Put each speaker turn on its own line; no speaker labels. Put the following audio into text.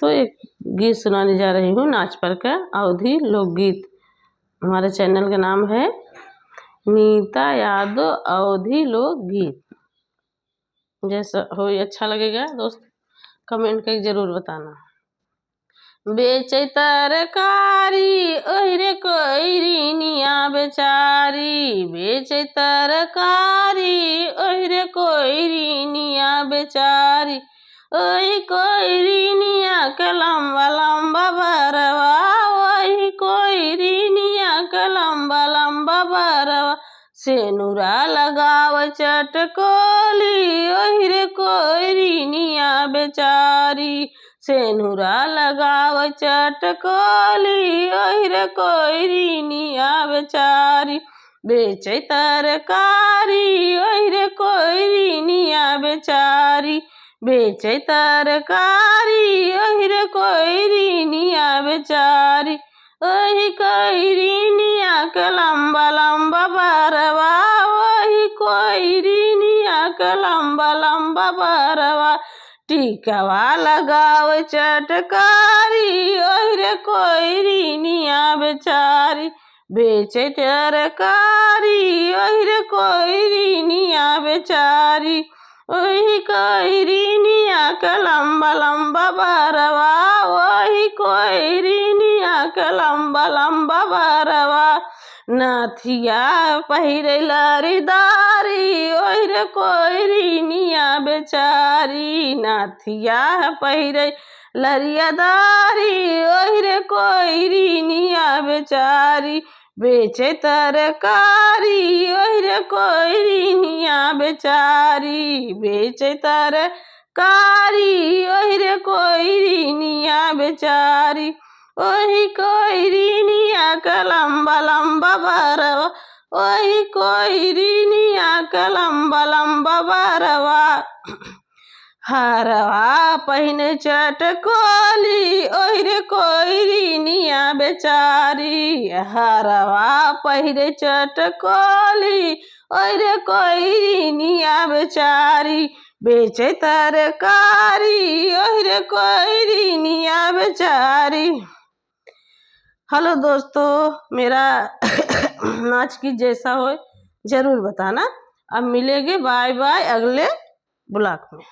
तो एक गीत सुनाने जा रही हूँ नाच पर का अवधी लोकगीत। हमारे चैनल का नाम है नीता यादव अवधी लोकगीत। जैसा हो अच्छा लगेगा दोस्त कमेंट करके जरूर बताना। बेचे तरकारी ओहरे कोइरिनिया बेचारी, बेचे तरकारी ओहरे कोइरिनिया बेचारी, ओही कोइरिनिया के लंबा लंबा बरवा, ओही कोइरिनिया के लंबा लंबा बरवा, सेनुरा लगाव चटकोली ओहरे कोइरिनिया बेचारी, सेनुरा लगाव चटकोली ओहरे कोइरिनिया बेचारी, बेचे तरकारी ओहरे कोइरिनिया बेचारी, बेचे तरकारी ओहरे कोइरिनिया बेचारी, ओही कोइरिनिया के लंबा लंबा बरवा, ओही कोइरिनिया के लंबा लंबा बरवा, टिकवा लगाव चटकारी ओहरे कोइरिनिया बेचारी, बेचे तरकारी ओहरे कोइरिनिया बेचारी, ओही कोइरिनिया के लंबा लंबा बरवा, ओही कोइरिनिया के लंबा लंबा बरवा, नाथिया पहिरे लरीदारी ओहरे कोइरिनिया बेचारी, नाथिया पहिरे लरियादारी ओहरे कोइरिनिया बेचारी, बेचे तरकारी ओहरे कोइरिनिया बेचारी, बेचे तरकारी ओहरे कोइरिनिया बेचारी, ओही कोइरिनिया के लंबा लंबा बरवा, ओही कोइरिनिया के लंबा लंबा बरवा, हरवा पहिने चटकोली ओहरे कोइरिनिया बेचारी, हरवा पहिरे चटकोली ओहरे कोइरिनिया बेचारी, बेचे तरकारी ओहरे कोइरिनिया बेचारी। हेलो दोस्तों, मेरा नाच की जैसा हो जरूर बताना। अब मिलेंगे, बाय बाय अगले ब्लॉग में।